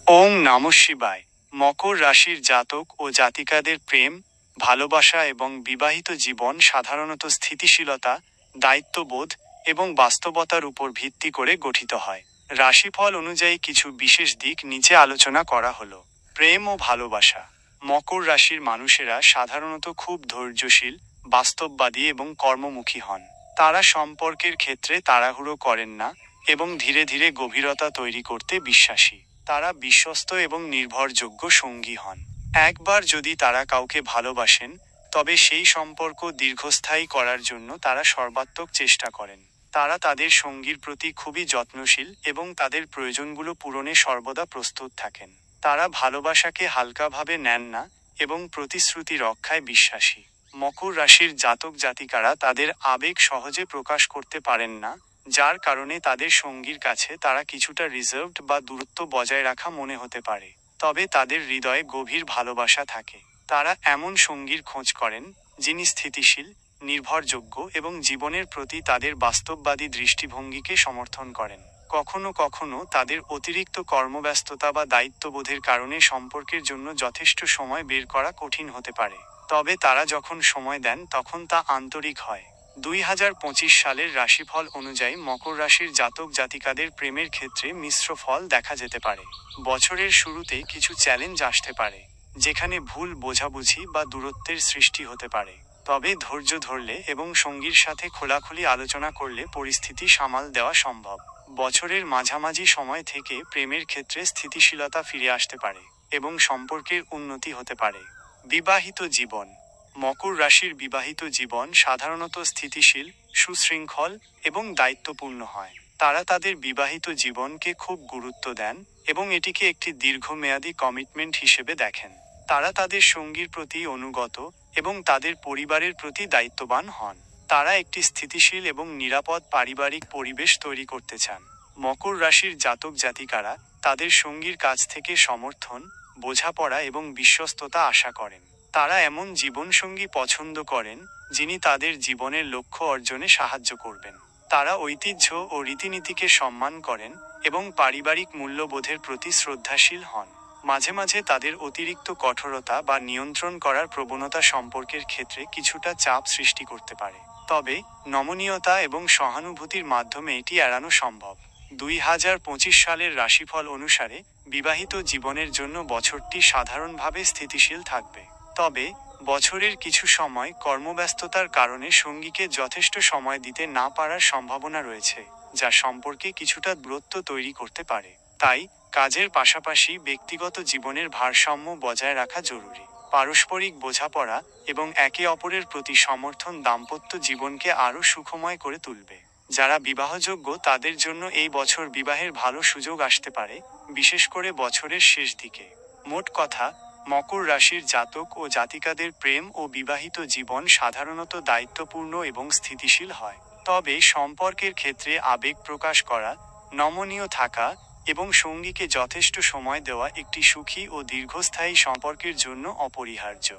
ওং নমঃ শিবায়। মকর রাশির জাতক ও জাতিকাদের প্রেম, ভালোবাসা এবং বিবাহিত জীবন সাধারণত স্থিতিশীলতা, দায়িত্ববোধ এবং বাস্তবতার উপর ভিত্তি করে গঠিত হয়। রাশিফল অনুযায়ী কিছু বিশেষ দিক নিচে আলোচনা করা হলো। প্রেম ও ভালোবাসা। মকর রাশির মানুষেরা সাধারণত খুব ধৈর্যশীল, বাস্তববাদী এবং কর্মমুখী হন। তারা সম্পর্কের ক্ষেত্রে তাড়াহুড়ো করেন না এবং ধীরে ধীরে গভীরতা তৈরি করতে বিশ্বাসী। তারা বিশ্বস্ত এবং নির্ভরযোগ্য সঙ্গী হন। একবার যদি তারা কাউকে ভালোবাসেন, তবে সেই সম্পর্ক দীর্ঘস্থায়ী করার জন্য তারা সর্বাত্মক চেষ্টা করেন। তারা তাদের সঙ্গীর প্রতি খুবই যত্নশীল এবং তাদের প্রয়োজনগুলো পূরণে সর্বদা প্রস্তুত থাকেন। তারা ভালোবাসাকে হালকাভাবে নেন না এবং প্রতিশ্রুতি রক্ষায় বিশ্বাসী। মকর রাশির জাতক জাতিকারা তাদের আবেগ সহজে প্রকাশ করতে পারেন না, যার কারণে তাদের সঙ্গীর কাছে তারা কিছুটা রিজার্ভড বা দূরত্ব বজায় রাখা মনে হতে পারে। তবে তাদের হৃদয়ে গভীর ভালোবাসা থাকে। তারা এমন সঙ্গীর খোঁজ করেন, যিনি স্থিতিশীল, নির্ভরযোগ্য এবং জীবনের প্রতি তাদের বাস্তববাদী দৃষ্টিভঙ্গিকে সমর্থন করেন। কখনো কখনো তাদের অতিরিক্ত কর্মব্যস্ততা বা দায়িত্ববোধের কারণে সম্পর্কের জন্য যথেষ্ট সময় বের করা কঠিন হতে পারে। তবে তারা যখন সময় দেন তখন তা আন্তরিক হয়। 2025 সালের রাশিফল অনুযায়ী মকর রাশির জাতক জাতিকাদের প্রেমের ক্ষেত্রে মিশ্র ফল দেখা যেতে পারে। বছরের শুরুতে কিছু চ্যালেঞ্জ আসতে পারে, যেখানে ভুল বোঝাবুঝি বা দূরত্বের সৃষ্টি হতে পারে। তবে ধৈর্য ধরলে এবং সঙ্গীর সাথে খোলাখুলি আলোচনা করলে পরিস্থিতি সামাল দেওয়া সম্ভব। বছরের মাঝামাঝি সময় থেকে প্রেমের ক্ষেত্রে স্থিতিশীলতা ফিরে আসতে পারে এবং সম্পর্কের উন্নতি হতে পারে। বিবাহিত জীবন। মকর রাশির বিবাহিত জীবন সাধারণত স্থিতিশীল, সুশৃঙ্খল এবং দায়িত্বপূর্ণ হয়। তারা তাদের বিবাহিত জীবনকে খুব গুরুত্ব দেন এবং এটিকে একটি দীর্ঘমেয়াদী কমিটমেন্ট হিসেবে দেখেন। তারা তাদের সঙ্গীর প্রতি অনুগত এবং তাদের পরিবারের প্রতি দায়িত্ববান হন। তারা একটি স্থিতিশীল এবং নিরাপদ পারিবারিক পরিবেশ তৈরি করতে চান। মকর রাশির জাতক জাতিকারা তাদের সঙ্গীর কাছ থেকে সমর্থন, বোঝাপড়া এবং বিশ্বস্ততা আশা করেন। তারা এমন জীবনসঙ্গী পছন্দ করেন, যিনি তাদের জীবনের লক্ষ্য অর্জনে সাহায্য করবেন। তারা ঐতিহ্য ও রীতিনীতিকে সম্মান করেন এবং পারিবারিক মূল্যবোধের প্রতি শ্রদ্ধাশীল হন। মাঝে মাঝে তাদের অতিরিক্ত কঠোরতা বা নিয়ন্ত্রণ করার প্রবণতা সম্পর্কের ক্ষেত্রে কিছুটা চাপ সৃষ্টি করতে পারে। তবে নমনীয়তা এবং সহানুভূতির মাধ্যমে এটি এড়ানো সম্ভব। 2025 সালের রাশিফল অনুসারে বিবাহিত জীবনের জন্য বছরটি সাধারণভাবে স্থিতিশীল থাকবে। তবে বছরের কিছু সময় কর্মব্যস্ততার কারণে সঙ্গীকে যথেষ্ট সময় দিতে না পারার সম্ভাবনা রয়েছে, যা সম্পর্কে কিছুটা দূরত্ব তৈরি করতে পারে। তাই কাজের পাশাপাশি ব্যক্তিগত জীবনের ভারসাম্য বজায় রাখা জরুরি। পারস্পরিক বোঝাপড়া এবং একে অপরের প্রতি সমর্থন দাম্পত্য জীবনকে আরও সুখময় করে তুলবে। যারা বিবাহযোগ্য তাদের জন্য এই বছর বিবাহের ভালো সুযোগ আসতে পারে, বিশেষ করে বছরের শেষ দিকে। মোট কথা, মকর রাশির জাতক ও জাতিকাদের প্রেম ও বিবাহিত জীবন সাধারণত দায়িত্বপূর্ণ এবং স্থিতিশীল হয়। তবে সম্পর্কের ক্ষেত্রে আবেগ প্রকাশ করা, নমনীয় থাকা এবং সঙ্গীকে যথেষ্ট সময় দেওয়া একটি সুখী ও দীর্ঘস্থায়ী সম্পর্কের জন্য অপরিহার্য।